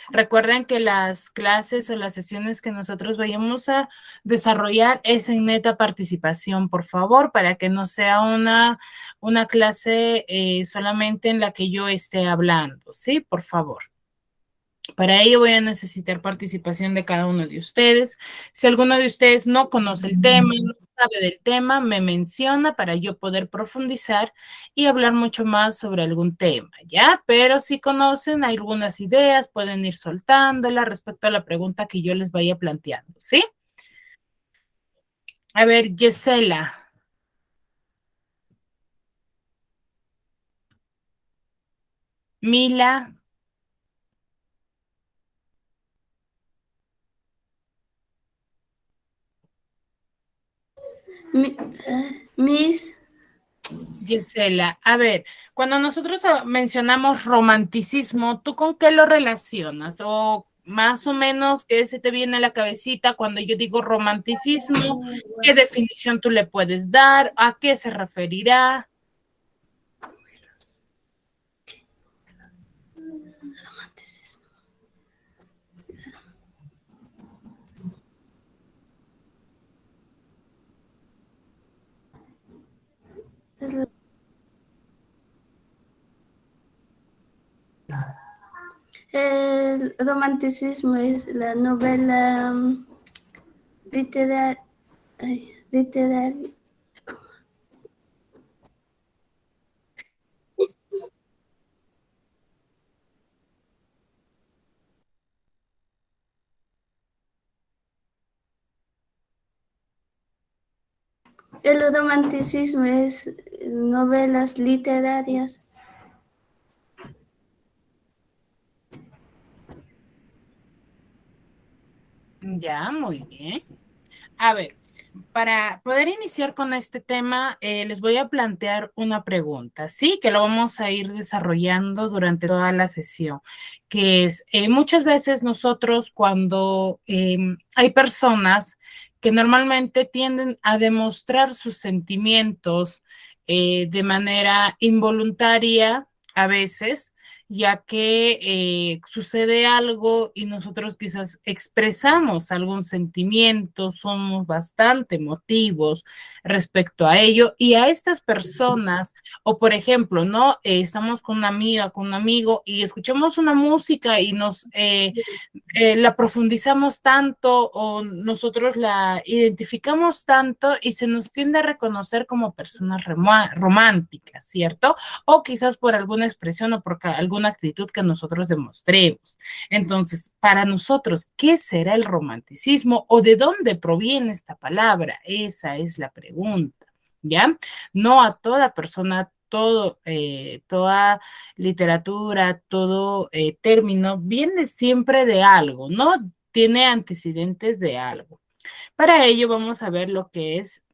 Recuerden que las clases o las sesiones que nosotros vayamos a desarrollar es en neta participación, por favor, para que no sea una clase solamente en la que yo esté hablando, ¿sí? Por favor. Para ello voy a necesitar participación de cada uno de ustedes. Si alguno de ustedes no conoce el tema, no sabe del tema, me menciona para yo poder profundizar y hablar mucho más sobre algún tema, ¿ya? Pero si conocen algunas ideas, pueden ir soltándolas respecto a la pregunta que yo les vaya planteando, ¿sí? A ver, Yesela. Mila. Miss. Gisela, a ver, cuando nosotros mencionamos romanticismo, ¿tú con qué lo relacionas? O más o menos, ¿qué se te viene a la cabecita cuando yo digo romanticismo? ¿Qué definición tú le puedes dar? ¿A qué se referirá? El romanticismo es la novela literaria. El romanticismo es novelas literarias. Ya, muy bien. A ver, para poder iniciar con este tema, les voy a plantear una pregunta, ¿sí? Que lo vamos a ir desarrollando durante toda la sesión, que es, muchas veces nosotros cuando hay personas que normalmente tienden a demostrar sus sentimientos de manera involuntaria a veces, ya que sucede algo y nosotros quizás expresamos algún sentimiento, somos bastante emotivos respecto a ello y a estas personas, o por ejemplo, ¿no? Estamos con una amiga, con un amigo y escuchamos una música y nos la profundizamos tanto o nosotros la identificamos tanto y se nos tiende a reconocer como personas románticas, ¿cierto? O quizás por alguna expresión o por alguna actitud que nosotros demostremos. Entonces, para nosotros, ¿qué será el romanticismo o de dónde proviene esta palabra? Esa es la pregunta, ¿ya? No a toda persona, toda literatura, todo término viene siempre de algo, ¿no? Tiene antecedentes de algo. Para ello vamos a ver lo que es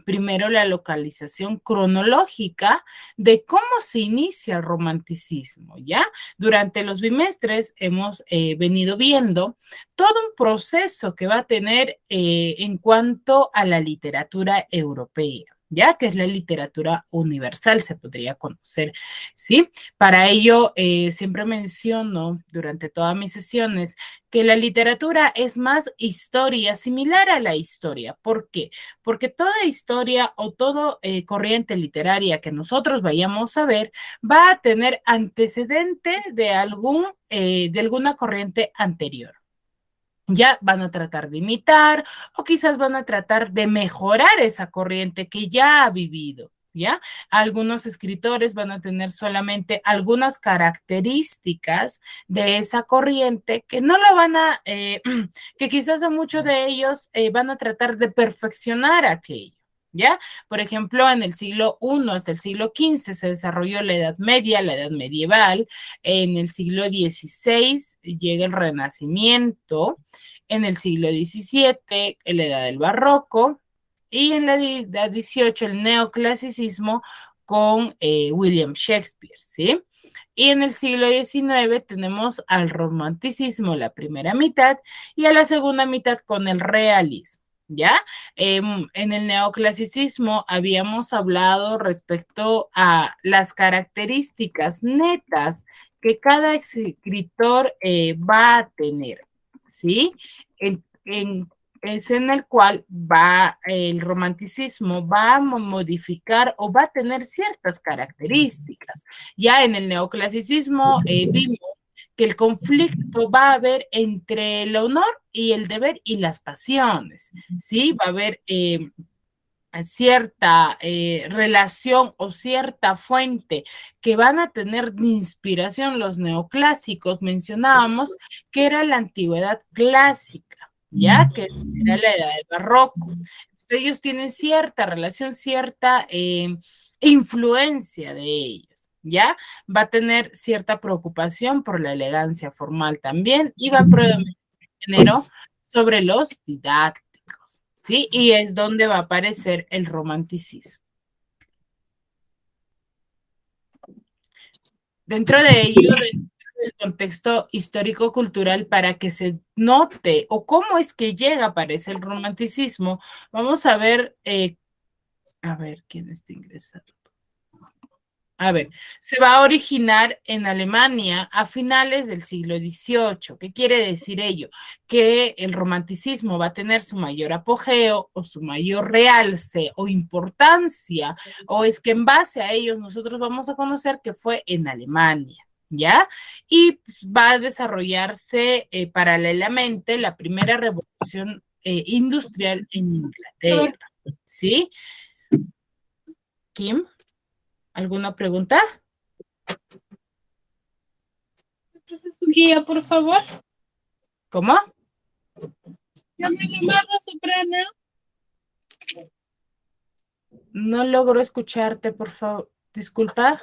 primero la localización cronológica de cómo se inicia el romanticismo, ¿ya? Durante los bimestres hemos venido viendo todo un proceso que va a tener en cuanto a la literatura europea, ya que es la literatura universal, se podría conocer, ¿sí? Para ello, siempre menciono durante todas mis sesiones que la literatura es más historia, similar a la historia. ¿Por qué? Porque toda historia o toda corriente literaria que nosotros vayamos a ver va a tener antecedente de alguna corriente anterior. Ya van a tratar de imitar o quizás van a tratar de mejorar esa corriente que ya ha vivido. ¿Ya? Algunos escritores van a tener solamente algunas características de esa corriente que no la van a, que quizás de muchos de ellos van a tratar de perfeccionar aquello. ¿Ya? Por ejemplo, en el siglo I hasta el siglo XV se desarrolló la Edad Media, la Edad Medieval, en el siglo XVI llega el Renacimiento, en el siglo XVII, en la Edad del Barroco, y en la Edad XVIII, el neoclasicismo con William Shakespeare, ¿sí? Y en el siglo XIX tenemos al romanticismo, la primera mitad, y a la segunda mitad con el realismo. ¿Ya? En el neoclasicismo habíamos hablado respecto a las características netas que cada escritor va a tener, ¿sí? Es en el cual va el romanticismo, va a modificar o va a tener ciertas características. Ya en el neoclasicismo vimos que el conflicto va a haber entre el honor y el deber y las pasiones, ¿sí? Va a haber cierta relación o cierta fuente que van a tener de inspiración los neoclásicos, mencionábamos que era la antigüedad clásica, ya que era la edad del barroco. Entonces, ellos tienen cierta relación, cierta influencia de ellos, ¿ya? Va a tener cierta preocupación por la elegancia formal también y va a predominar género sobre los didácticos. ¿Sí? Y es donde va a aparecer el romanticismo. Dentro de ello, del contexto histórico-cultural, para que se note o cómo es que llega a aparecer el romanticismo, vamos a ver, quién está ingresando. A ver, se va a originar en Alemania a finales del siglo XVIII. ¿Qué quiere decir ello? Que el romanticismo va a tener su mayor apogeo o su mayor realce o importancia, o es que en base a ellos nosotros vamos a conocer que fue en Alemania. ¿Ya? Y pues, va a desarrollarse paralelamente la primera revolución industrial en Inglaterra. ¿Sí? Kim, ¿alguna pregunta? Entonces, su guía, por favor. ¿Cómo? Yo me llamo soprano. No logro escucharte, por favor. Disculpa.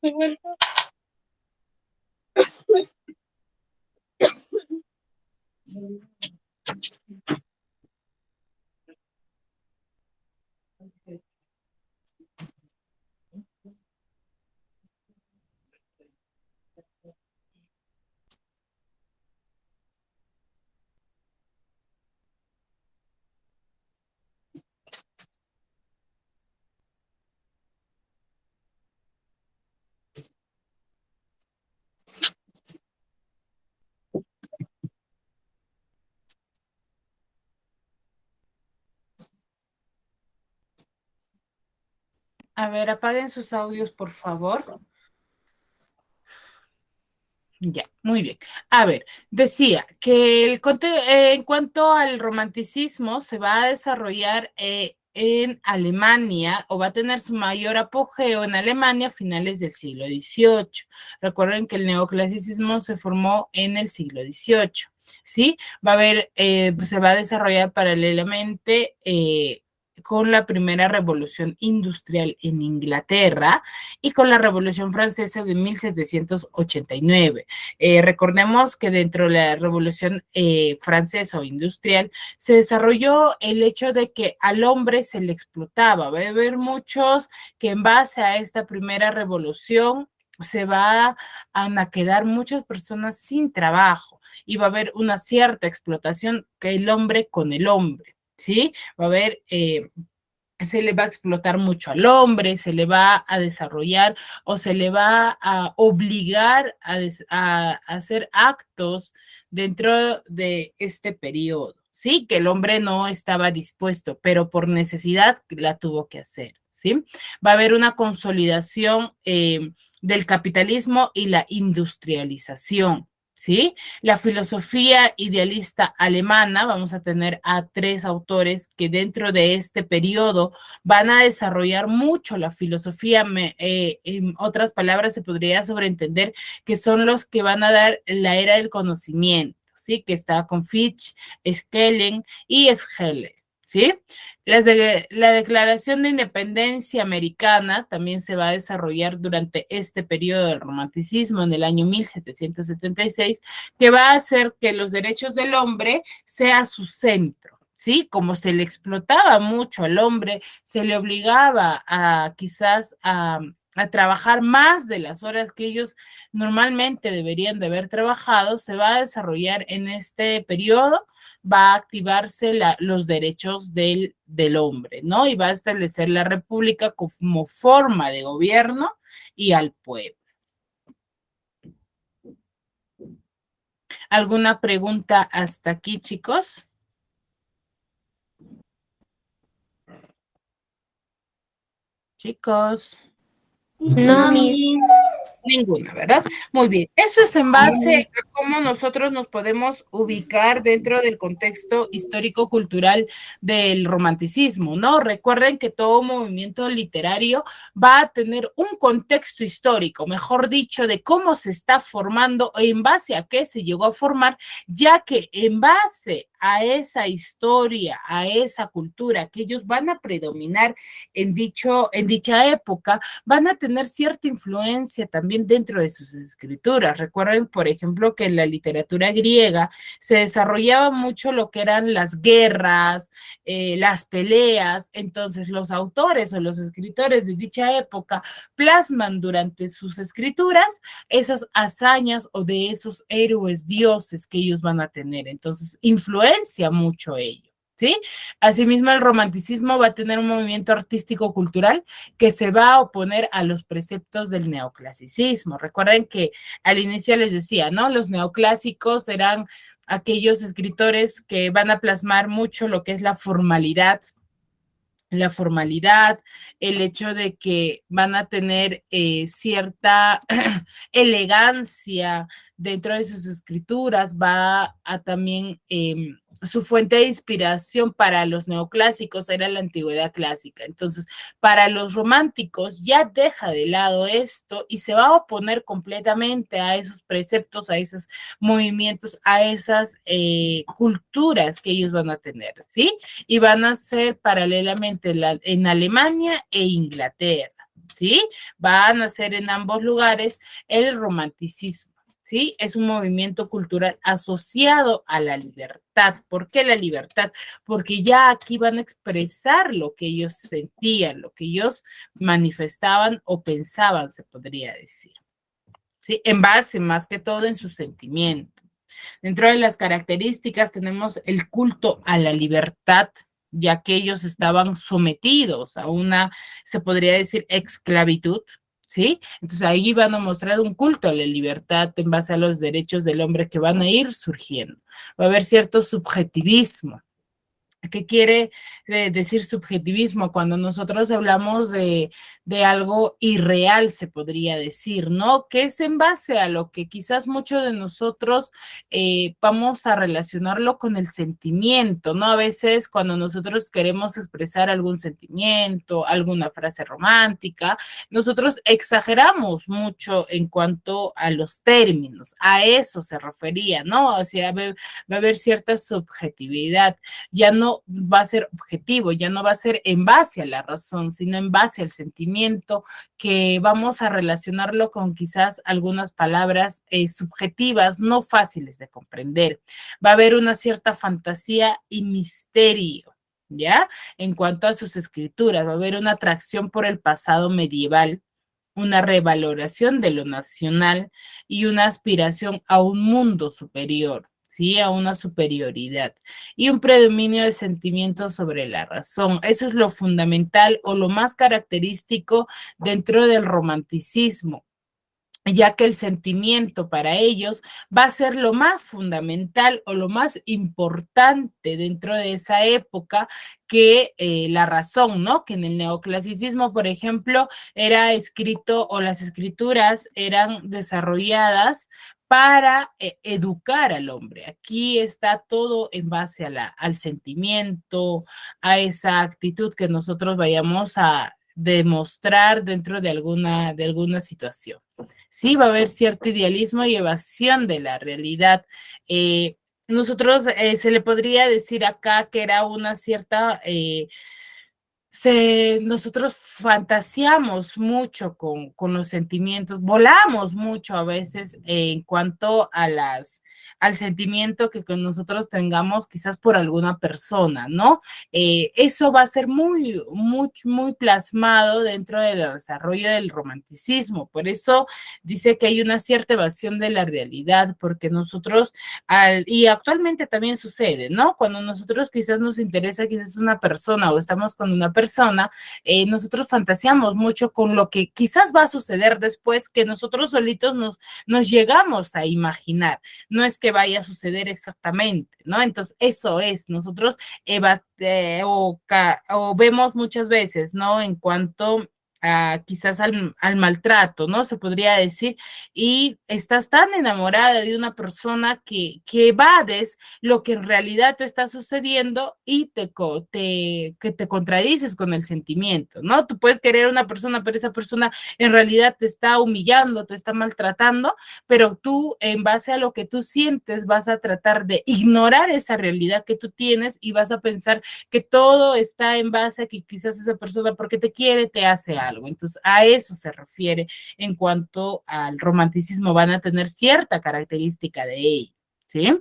Se vuelve. A ver, apaguen sus audios, por favor. Ya, muy bien. A ver, decía que en cuanto al romanticismo se va a desarrollar en Alemania o va a tener su mayor apogeo en Alemania a finales del siglo XVIII. Recuerden que el neoclasicismo se formó en el siglo XVIII, ¿sí? Va a haber, pues se va a desarrollar paralelamente con la primera revolución industrial en Inglaterra y con la Revolución Francesa de 1789. Recordemos que dentro de la Revolución Francesa o industrial se desarrolló el hecho de que al hombre se le explotaba. Va a haber muchos que en base a esta primera revolución se va a quedar muchas personas sin trabajo y va a haber una cierta explotación que el hombre con el hombre, ¿sí? Va a haber se le va a explotar mucho al hombre, se le va a desarrollar o se le va a obligar a hacer actos dentro de este periodo. Sí, que el hombre no estaba dispuesto, pero por necesidad la tuvo que hacer. ¿Sí? Va a haber una consolidación del capitalismo y la industrialización. ¿Sí? La filosofía idealista alemana, vamos a tener a tres autores que dentro de este periodo van a desarrollar mucho la filosofía, en otras palabras se podría sobreentender que son los que van a dar la era del conocimiento, ¿sí? Que está con Fichte, Schelling y Schiller. ¿Sí? La Declaración de Independencia Americana también se va a desarrollar durante este periodo del romanticismo en el año 1776, que va a hacer que los derechos del hombre sea su centro. ¿Sí? Como se le explotaba mucho al hombre, se le obligaba a quizás a trabajar más de las horas que ellos normalmente deberían de haber trabajado, se va a desarrollar en este periodo, va a activarse los derechos del hombre, ¿no? Y va a establecer la república como forma de gobierno y al pueblo. ¿Alguna pregunta hasta aquí, chicos? Chicos. No, Miss. Miss. Ninguna, ¿verdad? Muy bien. Eso es en base a cómo nosotros nos podemos ubicar dentro del contexto histórico-cultural del romanticismo, ¿no? Recuerden que todo movimiento literario va a tener un contexto histórico, mejor dicho, de cómo se está formando o en base a qué se llegó a formar, ya que en base a esa historia, a esa cultura que ellos van a predominar en dicha época, van a tener cierta influencia también dentro de sus escrituras. Recuerden, por ejemplo, que en la literatura griega se desarrollaba mucho lo que eran las guerras, las peleas. Entonces, los autores o los escritores de dicha época plasman durante sus escrituras esas hazañas o de esos héroes dioses que ellos van a tener. Entonces, influencia mucho ello. ¿Sí? Asimismo, el romanticismo va a tener un movimiento artístico-cultural que se va a oponer a los preceptos del neoclasicismo. Recuerden que al inicio les decía, ¿no? Los neoclásicos eran aquellos escritores que van a plasmar mucho lo que es la formalidad, el hecho de que van a tener cierta elegancia dentro de sus escrituras, va a también su fuente de inspiración para los neoclásicos era la antigüedad clásica. Entonces, para los románticos ya deja de lado esto y se va a oponer completamente a esos preceptos, a esos movimientos, a esas culturas que ellos van a tener, ¿sí? Y van a ser paralelamente en Alemania e Inglaterra, ¿sí? Van a ser en ambos lugares el romanticismo. ¿Sí? Es un movimiento cultural asociado a la libertad. ¿Por qué la libertad? Porque ya aquí van a expresar lo que ellos sentían, lo que ellos manifestaban o pensaban, se podría decir. ¿Sí? En base más que todo en su sentimiento. Dentro de las características tenemos el culto a la libertad, ya que ellos estaban sometidos a una, se podría decir, esclavitud, ¿sí? Entonces ahí van a mostrar un culto a la libertad en base a los derechos del hombre que van a ir surgiendo. Va a haber cierto subjetivismo. ¿Qué quiere decir subjetivismo? Cuando nosotros hablamos de algo irreal, se podría decir, ¿no? Que es en base a lo que quizás muchos de nosotros vamos a relacionarlo con el sentimiento, ¿no? A veces cuando nosotros queremos expresar algún sentimiento, alguna frase romántica, nosotros exageramos mucho en cuanto a los términos, a eso se refería, ¿no? O sea, va a haber cierta subjetividad, ya no va a ser objetivo, ya no va a ser en base a la razón, sino en base al sentimiento, que vamos a relacionarlo con quizás algunas palabras subjetivas, no fáciles de comprender. Va a haber una cierta fantasía y misterio, ¿ya? En cuanto a sus escrituras, va a haber una atracción por el pasado medieval, una revaloración de lo nacional y una aspiración a un mundo superior, ¿sí? A una superioridad y un predominio de sentimientos sobre la razón. Eso es lo fundamental o lo más característico dentro del romanticismo, ya que el sentimiento para ellos va a ser lo más fundamental o lo más importante dentro de esa época que la razón, ¿no? Que en el neoclasicismo, por ejemplo, era escrito o las escrituras eran desarrolladas para educar al hombre. Aquí está todo en base a al sentimiento, a esa actitud que nosotros vayamos a demostrar dentro de alguna situación. Sí, va a haber cierto idealismo y evasión de la realidad. Nosotros se le podría decir acá que era una cierta nosotros fantaseamos mucho con los sentimientos, volamos mucho a veces en cuanto a al sentimiento que con nosotros tengamos quizás por alguna persona, ¿no? Eso va a ser muy plasmado dentro del desarrollo del romanticismo. Por eso dice que hay una cierta evasión de la realidad, porque nosotros, y actualmente también sucede, ¿no? Cuando nosotros quizás nos interesa quizás una persona o estamos con una persona, persona, nosotros fantaseamos mucho con lo que quizás va a suceder después, que nosotros solitos nos llegamos a imaginar. No es que vaya a suceder exactamente, ¿no? Entonces, eso es, nosotros o vemos muchas veces, ¿no? En cuanto quizás al maltrato, ¿no? Se podría decir, y estás tan enamorada de una persona que evades lo que en realidad te está sucediendo y que te contradices con el sentimiento, ¿no? Tú puedes querer a una persona, pero esa persona en realidad te está humillando, te está maltratando, pero tú en base a lo que tú sientes vas a tratar de ignorar esa realidad que tú tienes y vas a pensar que todo está en base a que quizás esa persona porque te quiere te hace algo. Entonces a eso se refiere en cuanto al romanticismo, van a tener cierta característica de ello, ¿sí?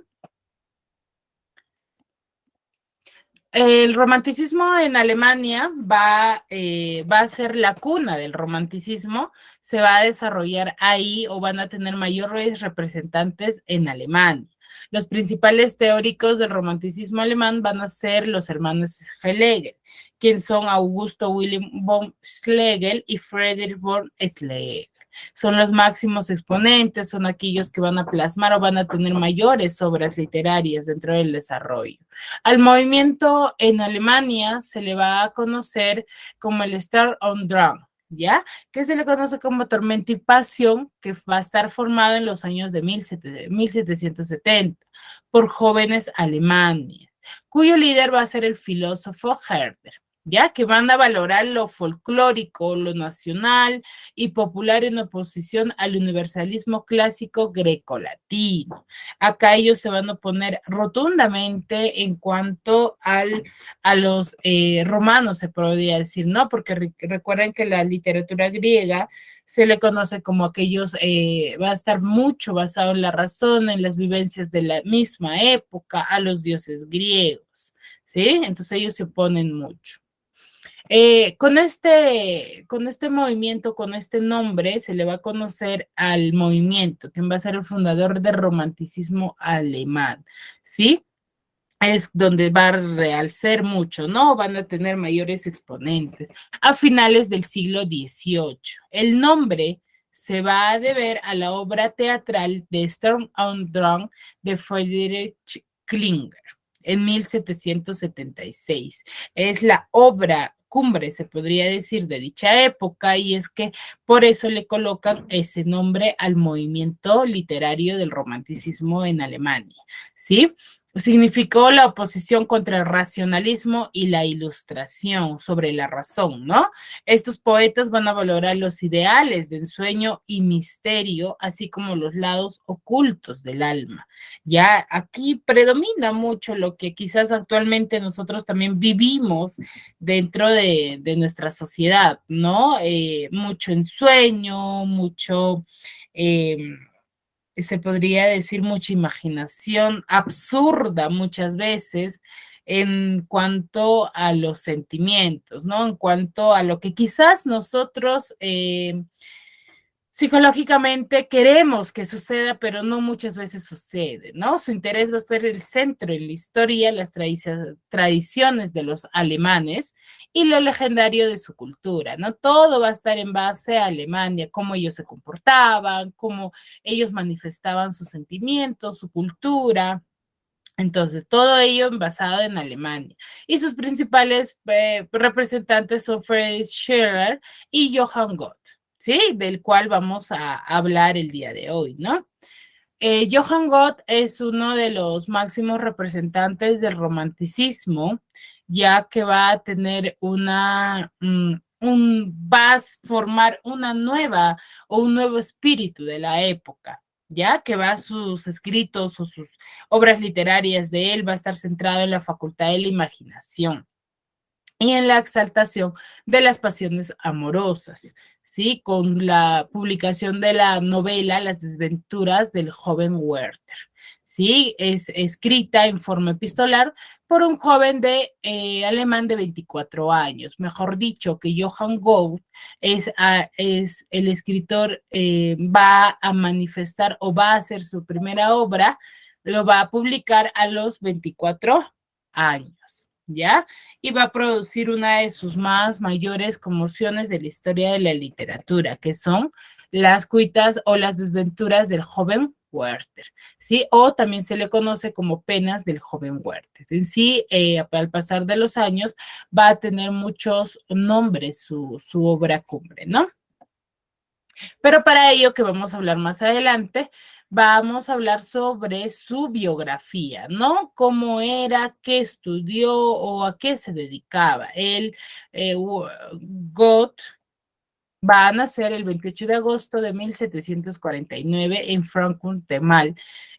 El romanticismo en Alemania va a ser la cuna del romanticismo, se va a desarrollar ahí o van a tener mayores representantes en Alemania. Los principales teóricos del romanticismo alemán van a ser los hermanos Schlegel, quienes son Augusto Wilhelm von Schlegel y Friedrich von Schlegel. Son los máximos exponentes, son aquellos que van a plasmar o van a tener mayores obras literarias dentro del desarrollo. Al movimiento en Alemania se le va a conocer como el Sturm und Drang, ¿ya? Que se le conoce como Tormenta y Pasión, que va a estar formado en los años de 1770 por jóvenes alemanes, cuyo líder va a ser el filósofo Herder, ¿ya? Que van a valorar lo folclórico, lo nacional y popular en oposición al universalismo clásico grecolatino. Acá ellos se van a oponer rotundamente en cuanto a los romanos, se podría decir, ¿no? Porque recuerden que la literatura griega se le conoce como aquellos, va a estar mucho basado en la razón, en las vivencias de la misma época, a los dioses griegos, ¿sí? Entonces ellos se oponen mucho. Con este movimiento, con este nombre, se le va a conocer al movimiento, quien va a ser el fundador del romanticismo alemán, ¿sí? Es donde va a realzar mucho, ¿no? Van a tener mayores exponentes. A finales del siglo XVIII, el nombre se va a deber a la obra teatral de Sturm und Drang de Friedrich Schiller en 1776. Es la obra cumbre, se podría decir, de dicha época, y es que por eso le colocan ese nombre al movimiento literario del romanticismo en Alemania, ¿sí? Significó la oposición contra el racionalismo y la ilustración sobre la razón, ¿no? Estos poetas van a valorar los ideales de ensueño y misterio, así como los lados ocultos del alma. Ya aquí predomina mucho lo que quizás actualmente nosotros también vivimos dentro de nuestra sociedad, ¿no? Mucho ensueño, mucho... se podría decir mucha imaginación absurda muchas veces en cuanto a los sentimientos, ¿no? En cuanto a lo que quizás nosotros psicológicamente queremos que suceda, pero no muchas veces sucede, ¿no? Su interés va a ser el centro en la historia, las tradiciones de los alemanes y lo legendario de su cultura, ¿no? Todo va a estar en base a Alemania, cómo ellos se comportaban, cómo ellos manifestaban sus sentimientos, su cultura. Entonces, todo ello basado en Alemania. Y sus principales representantes son Friedrich Schiller y Johann Goethe, ¿sí? Del cual vamos a hablar el día de hoy, ¿no? Johann Goethe es uno de los máximos representantes del romanticismo, ya que va a tener va a formar una nueva o un nuevo espíritu de la época, ya que va sus escritos o sus obras literarias de él va a estar centrado en la facultad de la imaginación y en la exaltación de las pasiones amorosas, ¿sí? Con la publicación de la novela Las desventuras del joven Werther, ¿sí? Es escrita en forma epistolar por un joven alemán de 24 años. Mejor dicho, que Johann Goethe es el escritor, va a manifestar o va a hacer su primera obra, lo va a publicar a los 24 años, ¿ya? y va a producir una de sus más mayores conmociones de la historia de la literatura, que son las cuitas o las desventuras del joven Werther, ¿sí? O también se le conoce como penas del joven Werther. En sí, al pasar de los años, va a tener muchos nombres su obra cumbre, ¿no? Pero para ello, que vamos a hablar más adelante, vamos a hablar sobre su biografía, ¿no? Cómo era, qué estudió o a qué se dedicaba. Él, Goethe, va a nacer el 28 de agosto de 1749 en Frankfurt de Main,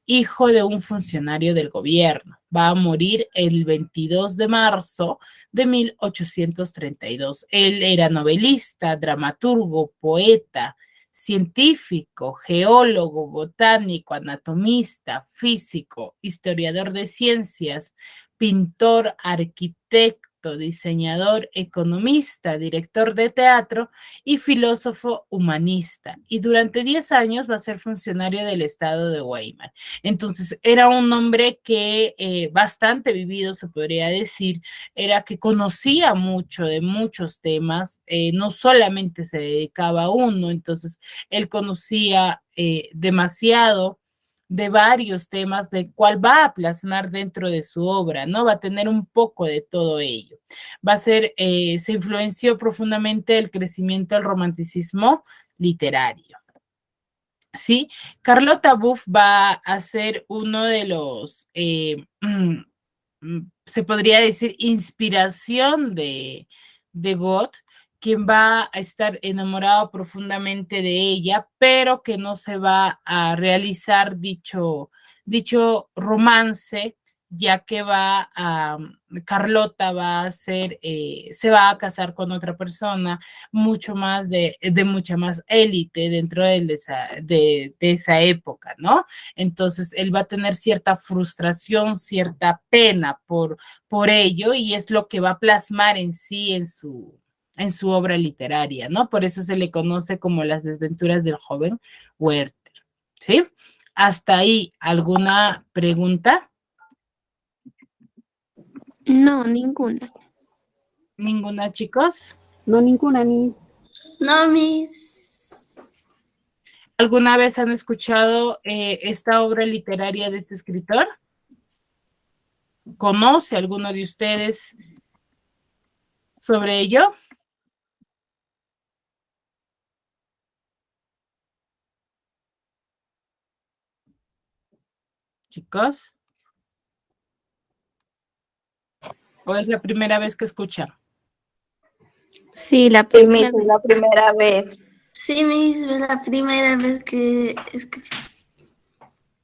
hijo de un funcionario del gobierno. Va a morir el 22 de marzo de 1832. Él era novelista, dramaturgo, poeta, científico, geólogo, botánico, anatomista, físico, historiador de ciencias, pintor, arquitecto, diseñador, economista, director de teatro y filósofo humanista. Y durante 10 años va a ser funcionario del estado de Weimar. Entonces, era un hombre que bastante vivido, se podría decir, era que conocía mucho de muchos temas, no solamente se dedicaba a uno, entonces él conocía demasiado de varios temas, de cuál va a plasmar dentro de su obra, ¿no? Va a tener un poco de todo ello. Va a ser, se influenció profundamente el crecimiento del romanticismo literario. ¿Sí? Carlota Buff va a ser uno de los, se podría decir, inspiración de Goethe, quien va a estar enamorado profundamente de ella, pero que no se va a realizar dicho romance, ya que Carlota va a ser, se va a casar con otra persona mucho más de mucha más élite dentro de esa época, ¿no? Entonces, él va a tener cierta frustración, cierta pena por ello, y es lo que va a plasmar en sí en su obra literaria, ¿no? Por eso se le conoce como las desventuras del joven Werther, ¿sí? Hasta ahí, ¿alguna pregunta? No, ninguna. ¿Ninguna, chicos? No, ninguna, ni. No, Miss. ¿Alguna vez han escuchado esta obra literaria de este escritor? ¿Conoce alguno de ustedes sobre ello? Chicos, ¿o es la primera vez que escuchan? Sí, la Sí, primera Miss, es vez. la primera vez. Sí, Miss, es la primera vez que escuché.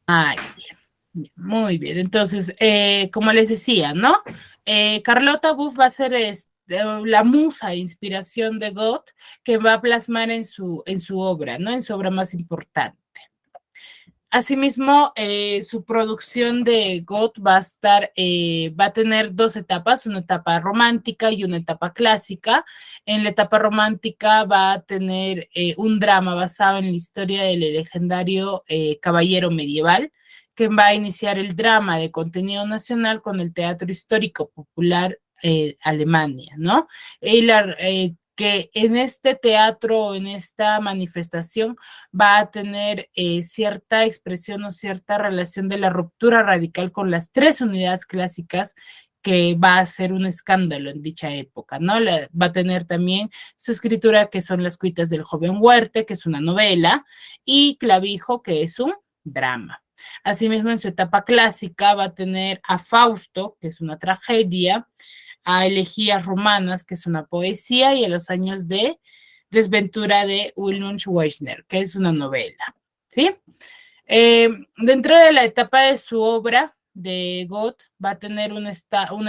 Ay, bien, muy bien. Entonces, como les decía, ¿no? Carlota Buff va a ser la musa, inspiración de Goethe, que va a plasmar en su obra, ¿no? En su obra más importante. Asimismo, su producción de Goethe va a estar, va a tener dos etapas, una etapa romántica y una etapa clásica. En la etapa romántica va a tener un drama basado en la historia del legendario caballero medieval, que va a iniciar el drama de contenido nacional con el teatro histórico popular Alemania, ¿no? Que en este teatro, en esta manifestación, va a tener cierta expresión o cierta relación de la ruptura radical con las tres unidades clásicas que va a ser un escándalo en dicha época, ¿no? Va a tener también su escritura, que son Las cuitas del joven Huerte, que es una novela, y Clavijo, que es un drama. Asimismo, en su etapa clásica va a tener a Fausto, que es una tragedia, a Elegías romanas, que es una poesía, y a Los años de desventura de Wilhelm Weisner, que es una novela, ¿sí? Dentro de la etapa de su obra de Goethe va a tener una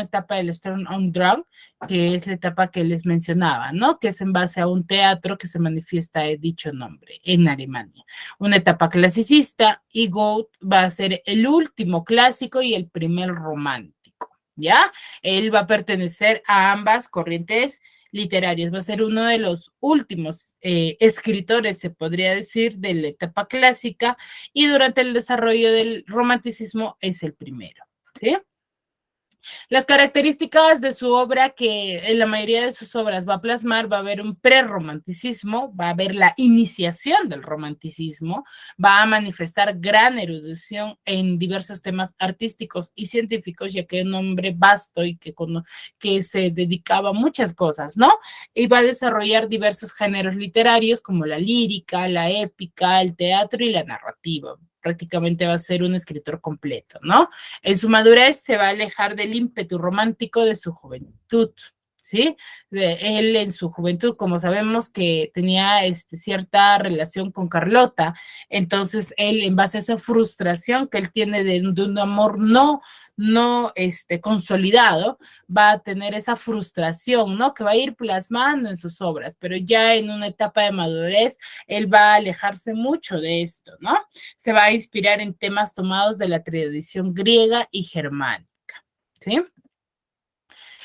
etapa del Stern und Drang, que es la etapa que les mencionaba, ¿no? Que es en base a un teatro que se manifiesta de dicho nombre en Alemania. Una etapa clasicista, y Goethe va a ser el último clásico y el primer romántico, ¿ya? Él va a pertenecer a ambas corrientes literarias. Va a ser uno de los últimos escritores, se podría decir, de la etapa clásica, y durante el desarrollo del romanticismo es el primero, ¿sí? Las características de su obra, que en la mayoría de sus obras va a plasmar, va a haber un prerromanticismo, va a haber la iniciación del romanticismo, va a manifestar gran erudición en diversos temas artísticos y científicos, ya que es un hombre vasto y que se dedicaba a muchas cosas, ¿no? Y va a desarrollar diversos géneros literarios como la lírica, la épica, el teatro y la narrativa. Prácticamente va a ser un escritor completo, ¿no? En su madurez se va a alejar del ímpetu romántico de su juventud, ¿sí? Él en su juventud, como sabemos que tenía cierta relación con Carlota, entonces él en base a esa frustración que él tiene de un amor no consolidado, va a tener esa frustración, ¿no? Que va a ir plasmando en sus obras, pero ya en una etapa de madurez, él va a alejarse mucho de esto, ¿no? Se va a inspirar en temas tomados de la tradición griega y germánica, ¿sí?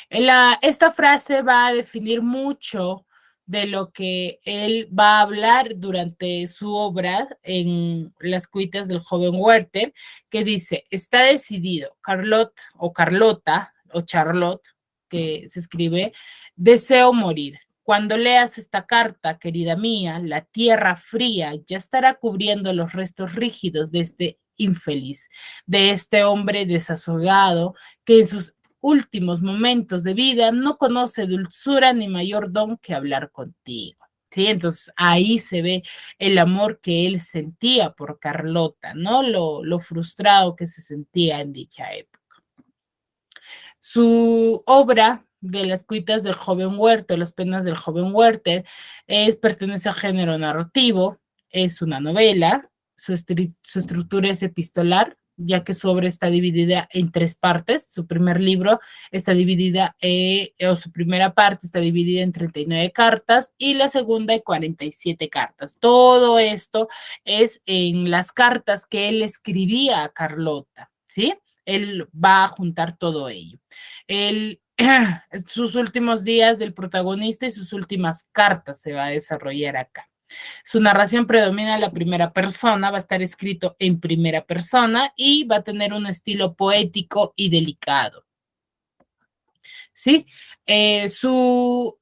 Esta frase va a definir mucho de lo que él va a hablar durante su obra en Las cuitas del joven Werther, que dice, está decidido, Carlot o Carlota o Charlotte, que se escribe, deseo morir. Cuando leas esta carta, querida mía, la tierra fría ya estará cubriendo los restos rígidos de este infeliz, de este hombre desasogado que en sus últimos momentos de vida no conoce dulzura ni mayor don que hablar contigo. ¿Sí? Entonces ahí se ve el amor que él sentía por Carlota, ¿no? Lo frustrado que se sentía en dicha época. Su obra de las cuitas del joven Werther, las penas del joven Werther, pertenece al género narrativo, es una novela, su estructura es epistolar, ya que su obra está dividida en tres partes. Su primer libro está dividida, o su primera parte está dividida en 39 cartas y la segunda en 47 cartas. Todo esto es en las cartas que él escribía a Carlota, ¿sí? Él va a juntar todo ello. Sus últimos días del protagonista y sus últimas cartas se va a desarrollar acá. Su narración predomina en la primera persona, va a estar escrito en primera persona y va a tener un estilo poético y delicado. ¿Sí? Sus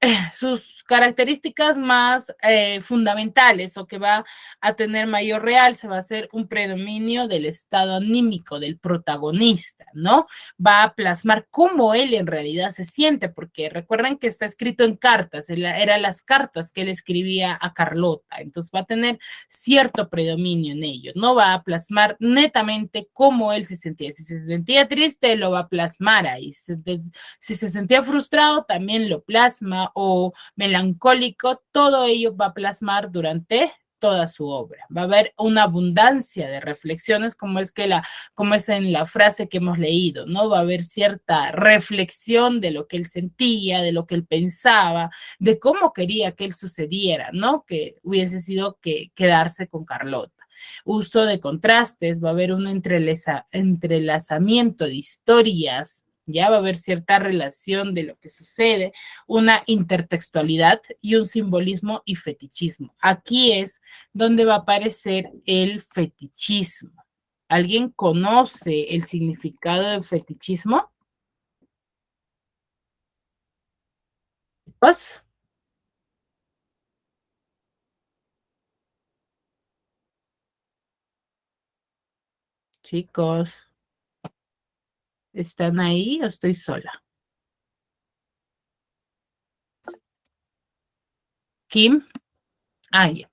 características más fundamentales o que va a tener mayor realce va a ser un predominio del estado anímico del protagonista, ¿no? Va a plasmar cómo él en realidad se siente, porque recuerden que está escrito en cartas, eran las cartas que él escribía a Carlota, entonces va a tener cierto predominio en ello, no va a plasmar netamente cómo él se sentía. Si se sentía triste, lo va a plasmar ahí. Si se sentía frustrado, también lo plasma, o melancólico, todo ello va a plasmar durante toda su obra. Va a haber una abundancia de reflexiones, como es en la frase que hemos leído, ¿no? Va a haber cierta reflexión de lo que él sentía, de lo que él pensaba, de cómo quería que él sucediera, ¿no? Que hubiese sido que quedarse con Carlota. Uso de contrastes, va a haber un entrelazamiento de historias, ya va a haber cierta relación de lo que sucede, una intertextualidad y un simbolismo y fetichismo. Aquí es donde va a aparecer el fetichismo. ¿Alguien conoce el significado del fetichismo? Pues, chicos, ¿están ahí o estoy sola? Kim, ya.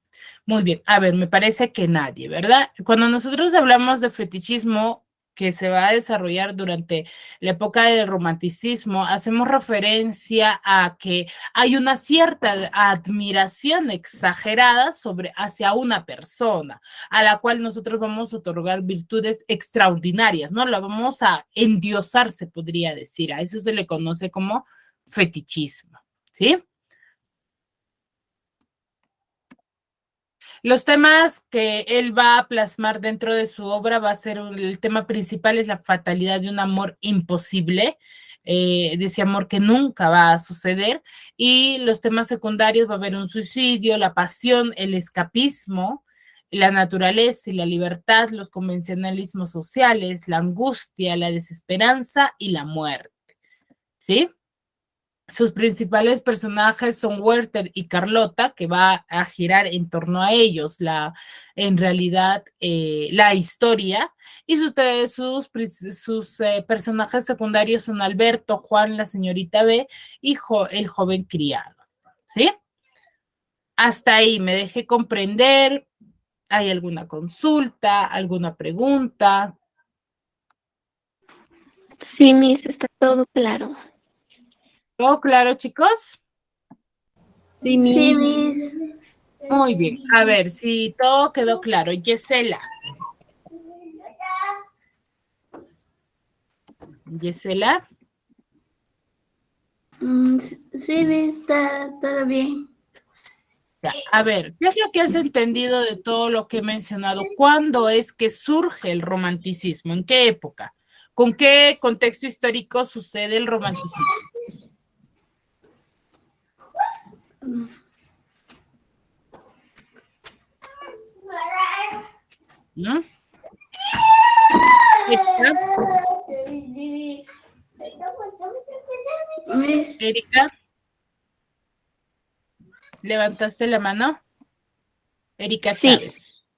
Muy bien, a ver, me parece que nadie, ¿verdad? Cuando nosotros hablamos de fetichismo que se va a desarrollar durante la época del romanticismo, hacemos referencia a que hay una cierta admiración exagerada hacia una persona, a la cual nosotros vamos a otorgar virtudes extraordinarias, ¿no? La vamos a endiosar, se podría decir, a eso se le conoce como fetichismo, ¿sí? Los temas que él va a plasmar dentro de su obra va a ser el tema principal es la fatalidad de un amor imposible, de ese amor que nunca va a suceder, y los temas secundarios va a haber un suicidio, la pasión, el escapismo, la naturaleza y la libertad, los convencionalismos sociales, la angustia, la desesperanza y la muerte. ¿sí? Sus principales personajes son Werther y Carlota, que va a girar en torno a ellos en realidad la historia, y sus personajes secundarios son Alberto, Juan, la señorita B y el joven criado, ¿sí? Hasta ahí me dejé comprender. ¿Hay alguna consulta, alguna pregunta? Sí, Miss, está todo claro. ¿Todo claro, chicos? Sí, Sí, Miss. Miss. Muy bien. A ver si todo quedó claro. Yesela. Yesela. Sí, Miss, está todo bien. Ya, a ver, ¿qué es lo que has entendido de todo lo que he mencionado? ¿Cuándo es que surge el romanticismo? ¿En qué época? ¿Con qué contexto histórico sucede el romanticismo? ¿No? Erika, Miss, Erika, ¿levantaste la mano? Erika Sí, Chávez.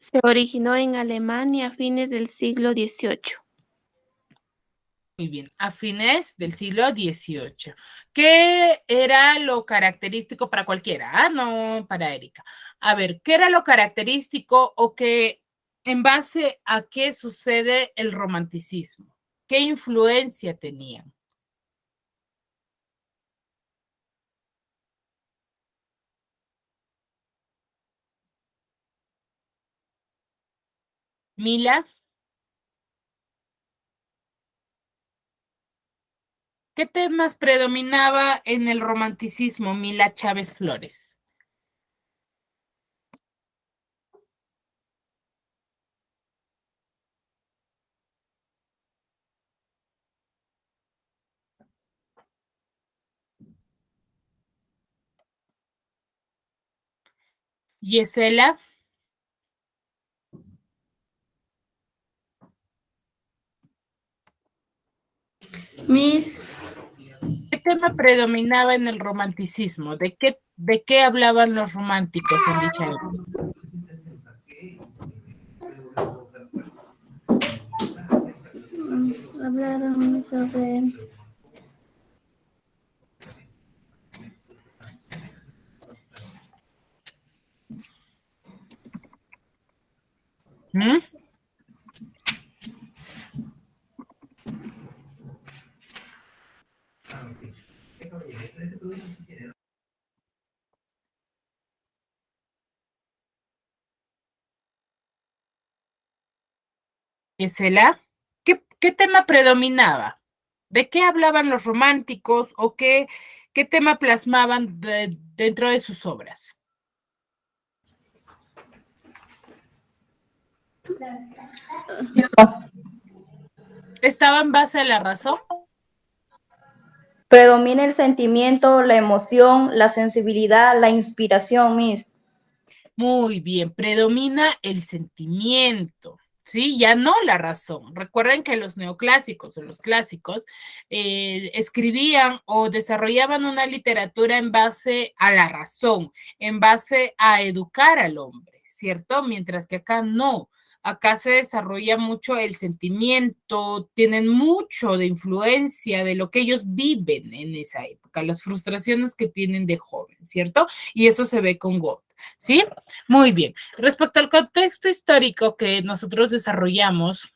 se originó en Alemania a fines del siglo XVIII. Muy bien, a fines del siglo XVIII. ¿Qué era lo característico para cualquiera? Ah, no, para Erika. A ver, ¿qué era lo característico o qué, en base a qué sucede el romanticismo? ¿Qué influencia tenían? Mila, ¿qué temas predominaba en el romanticismo, Mila Chávez Flores? Yesela, Miss, ¿qué tema predominaba en el romanticismo? De qué hablaban los románticos en dicha época? hablaron sobre ¿Mm? Gisela, ¿qué tema predominaba? ¿De qué hablaban los románticos o qué tema plasmaban dentro de sus obras? ¿Estaba en base a la razón? Predomina el sentimiento, la emoción, la sensibilidad, la inspiración, Miss. Muy bien, predomina el sentimiento, ¿sí? Ya no la razón. Recuerden que los neoclásicos o los clásicos escribían o desarrollaban una literatura en base a la razón, en base a educar al hombre, ¿cierto? Mientras que acá no. Acá se desarrolla mucho el sentimiento, tienen mucho de influencia de lo que ellos viven en esa época, las frustraciones que tienen de joven, ¿cierto? Y eso se ve con Goethe, ¿sí? Muy bien. Respecto al contexto histórico que nosotros desarrollamos,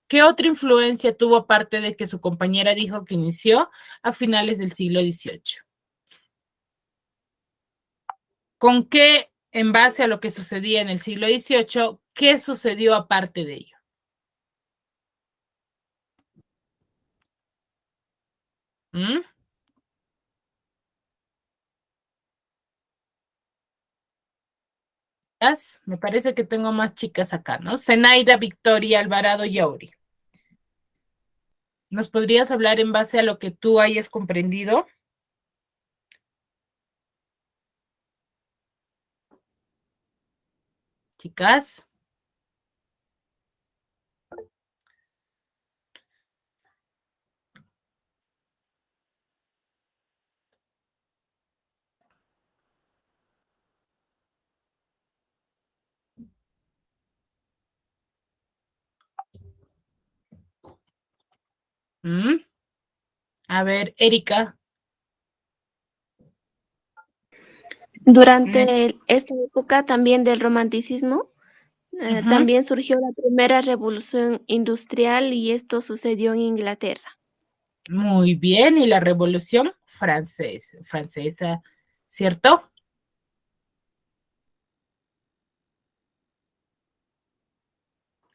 ¿qué otra influencia tuvo aparte de que su compañera dijo que inició a finales del siglo XVIII? ¿Con qué, en base a lo que sucedía en el siglo XVIII, qué sucedió aparte de ello? ¿Mm? Me parece que tengo más chicas acá, ¿no? Zenaida, Victoria, Alvarado y Auri. ¿Nos podrías hablar en base a lo que tú hayas comprendido? Chicas. ¿Mm? A ver, Erika. Durante esta época también del romanticismo, Ujú. también surgió la primera revolución industrial y esto sucedió en Inglaterra. Muy bien, y la Revolución Francesa, ¿cierto?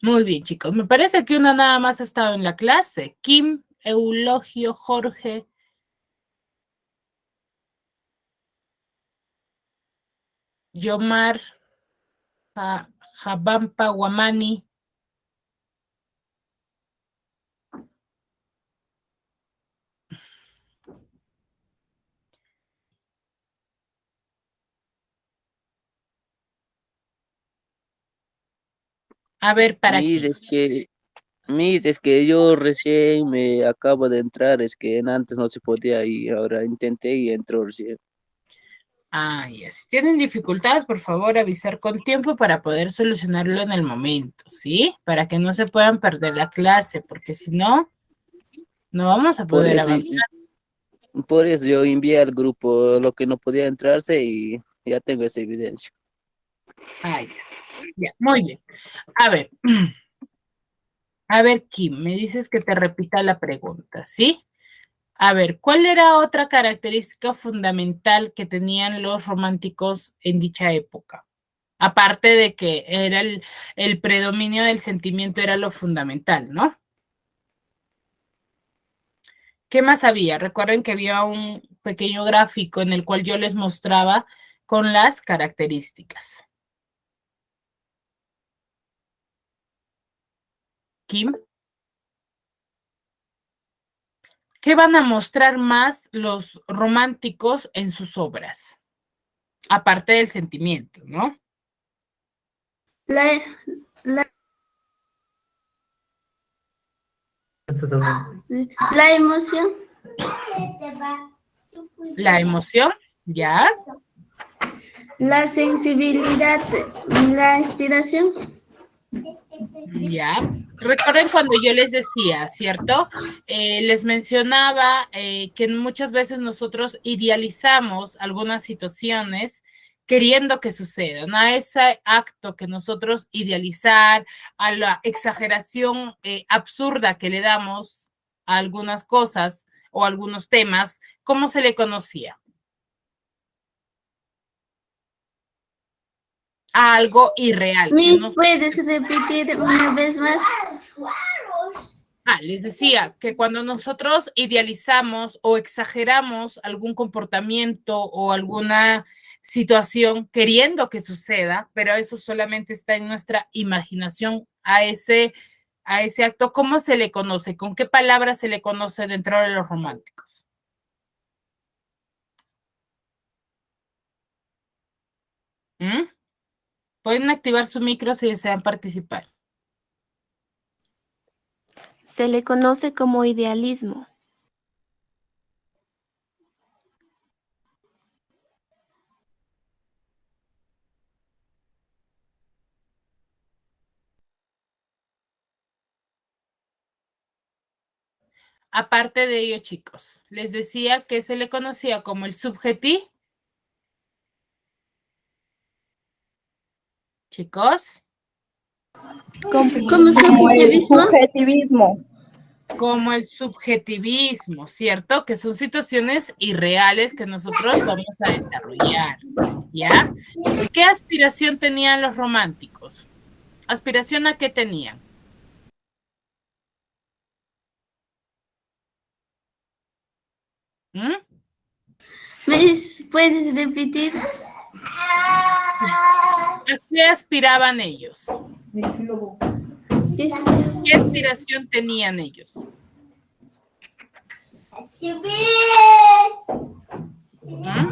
Muy bien, chicos. Me parece que una nada más ha estado en la clase. Kim, Eulogio, Jorge. Yomar, Jabampa, Guamani. A ver, ¿para Mis, qué? es que yo recién me acabo de entrar, es que antes no se podía y ahora intenté y entró recién. Ah, ya. Si tienen dificultades, por favor, avisar con tiempo para poder solucionarlo en el momento, ¿sí? Para que no se puedan perder la clase, porque si no, no vamos a Por poder eso, avanzar. por eso yo envié al grupo lo que no podía entrarse y ya tengo esa evidencia. Ah, ya. Ya, muy bien. A ver, a ver, Kim, me dices que te repita la pregunta, ¿sí? A ver, ¿cuál era otra característica fundamental que tenían los románticos en dicha época? Aparte de que era el predominio del sentimiento era lo fundamental, ¿no? ¿Qué más había? Recuerden que había un pequeño gráfico en el cual yo les mostraba con las características. Kim, ¿qué van a mostrar más los románticos en sus obras? Aparte del sentimiento, ¿no? La, la, la emoción, La emoción, ¿ya? la sensibilidad, la inspiración. Ya. Recuerden cuando yo les decía, ¿cierto? Les mencionaba que muchas veces nosotros idealizamos algunas situaciones queriendo que sucedan, a ese acto que nosotros idealizar, a la exageración absurda que le damos a algunas cosas o algunos temas, ¿cómo se le conocía? A algo irreal, que Miss, no. ¿puedes repetir una vez más? Les decía que cuando nosotros idealizamos o exageramos algún comportamiento o alguna situación queriendo que suceda, pero eso solamente está en nuestra imaginación a ese acto, ¿cómo se le conoce? ¿Con qué palabra se le conoce dentro de los románticos? ¿Mm? Pueden activar su micro si desean participar. Se le conoce como idealismo. Aparte de ello, chicos, les decía que se le conocía como el subjetivo. Chicos. Como Como el subjetivismo. subjetivismo. Como el subjetivismo, ¿cierto? Que son situaciones irreales que nosotros vamos a desarrollar, ¿ya? ¿Qué aspiración tenían los románticos? ¿Aspiración a qué tenían? ¿Mm? Miss, ¿puedes repetir? ¿A qué aspiraban ellos? ¿Qué aspiración tenían ellos? ¿Mm?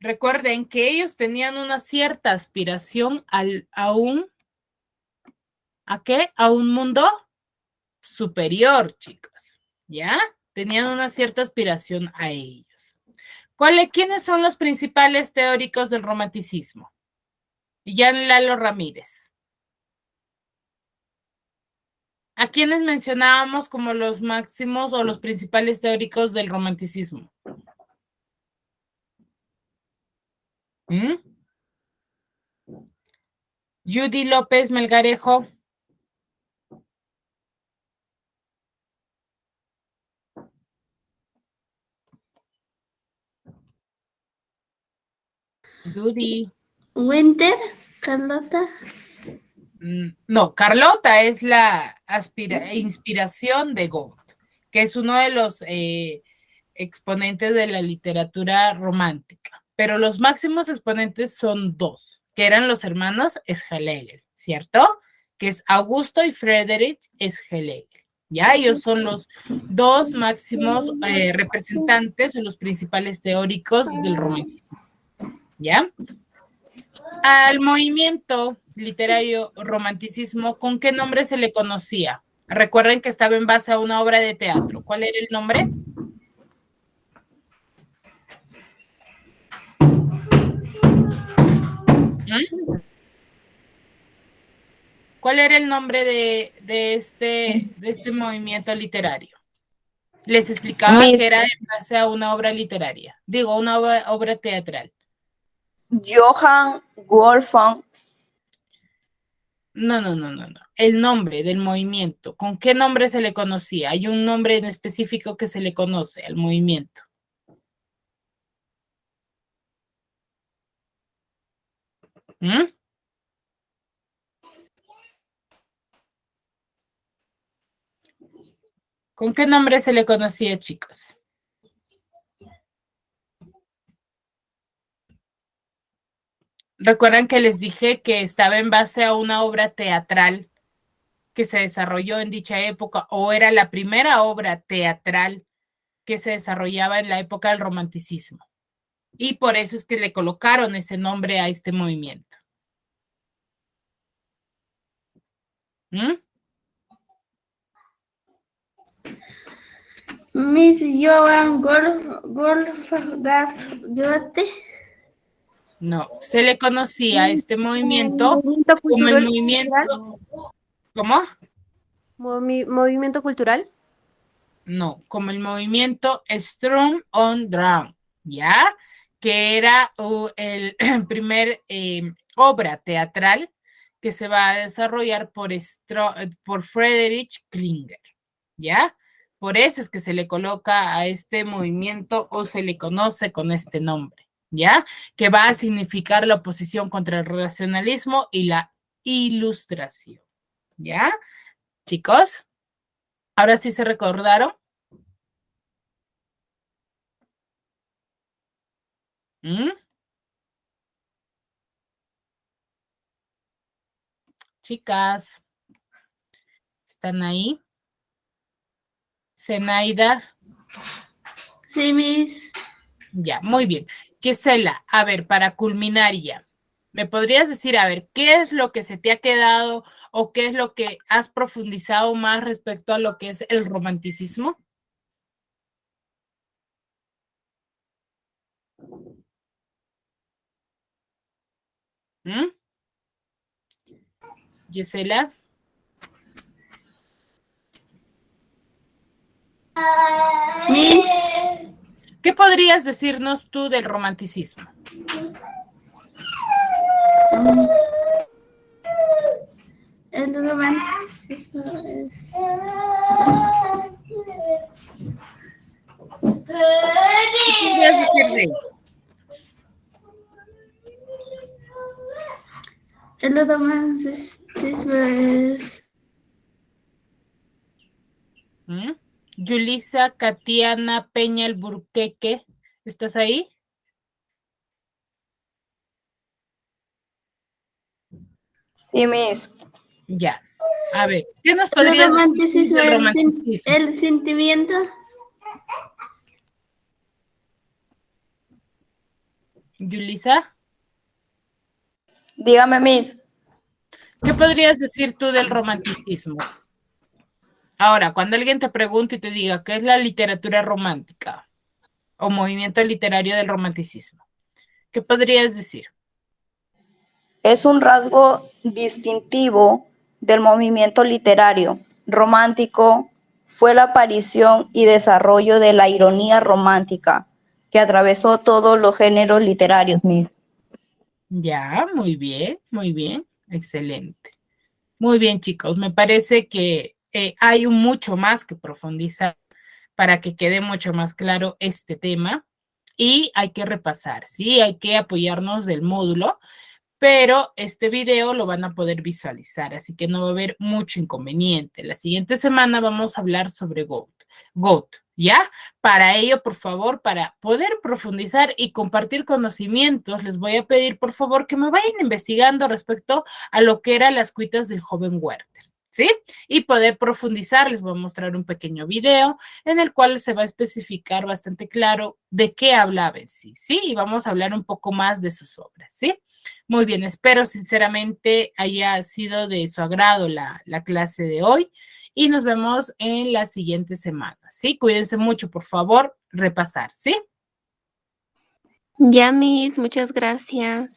Recuerden que ellos tenían una cierta aspiración ¿a qué? A un mundo superior, chicos, ¿ya? Tenían una cierta aspiración a ellos. ¿Quiénes son los principales teóricos del romanticismo? Jean Lalo Ramírez. ¿A quiénes mencionábamos como los máximos o los principales teóricos del romanticismo? ¿Mm? Judy López Melgarejo. Judy. Winter, Carlota. No, Carlota es la inspiración de Goethe, que es uno de los exponentes de la literatura romántica. Pero los máximos exponentes son dos, que eran los hermanos Schlegel, ¿cierto? Que es Augusto y Friedrich Schlegel. Ya, ellos son los dos máximos representantes o los principales teóricos del romanticismo. ¿Ya? Al movimiento literario romanticismo, ¿con qué nombre se le conocía? Recuerden que estaba en base a una obra de teatro. ¿Cuál era el nombre? ¿Cuál era el nombre de este movimiento literario? Les explicaba que era en base a una obra literaria. Digo, una obra teatral. Johann Wolfgang. No. El nombre del movimiento. ¿Con qué nombre se le conocía? Hay un nombre en específico que se le conoce al movimiento. ¿Mm? ¿Con qué nombre se le conocía, chicos? Recuerdan que les dije que estaba en base a una obra teatral que se desarrolló en dicha época, o era la primera obra teatral que se desarrollaba en la época del romanticismo. Y por eso es que le colocaron ese nombre a este movimiento. ¿Mm? Miss Johann Wolfgang Goethe. No, se le conocía a este movimiento como el movimiento... ¿Cómo? ¿Movimiento cultural? No, como el movimiento Sturm und Drang, ¿ya? Que era el primer obra teatral que se va a desarrollar por Friedrich Klinger, ¿ya? Por eso es que se le coloca a este movimiento o se le conoce con este nombre, ¿ya? Que va a significar la oposición contra el racionalismo y la ilustración, ¿ya? Chicos, ¿ahora sí se recordaron? ¿Mm? Chicas, ¿están ahí? Zenaida. Sí, Miss. Ya, muy bien. Gisela, a ver, para culminar ya, ¿me podrías decir, a ver, qué es lo que se te ha quedado o qué es lo que has profundizado más respecto a lo que es el romanticismo? ¿Mm? Gisela. Miss. ¿Qué podrías decirnos tú del romanticismo? El romanticismo es... ¿Qué podrías decir de él? El romanticismo es... ¿Mm? Yulisa Katiana Peña Alburqueque, ¿estás ahí? Sí, Miss. Ya. A ver, ¿qué nos podrías decir del romanticismo? El sentimiento. Yulisa, Dígame, Miss. ¿qué podrías decir tú del romanticismo? Ahora, cuando alguien te pregunte y te diga qué es la literatura romántica o movimiento literario del romanticismo, ¿qué podrías decir? Es un rasgo distintivo del movimiento literario romántico fue la aparición y desarrollo de la ironía romántica, que atravesó todos los géneros literarios, Miss. Ya, muy bien, excelente. Muy bien, chicos, me parece que hay mucho más que profundizar para que quede mucho más claro este tema y hay que repasar, ¿sí? Hay que apoyarnos del módulo, pero este video lo van a poder visualizar, así que no va a haber mucho inconveniente. La siguiente semana vamos a hablar sobre GOAT, ¿ya? Para ello, por favor, para poder profundizar y compartir conocimientos, les voy a pedir, por favor, que me vayan investigando respecto a lo que eran las cuitas del joven Werther, ¿sí? Y poder profundizar, les voy a mostrar un pequeño video en el cual se va a especificar bastante claro de qué hablaba en sí, ¿sí? Y vamos a hablar un poco más de sus obras, ¿sí? Muy bien, espero sinceramente haya sido de su agrado la clase de hoy y nos vemos en la siguiente semana, ¿sí? Cuídense mucho, por favor, repasar, ¿sí? Ya, Miss, muchas gracias.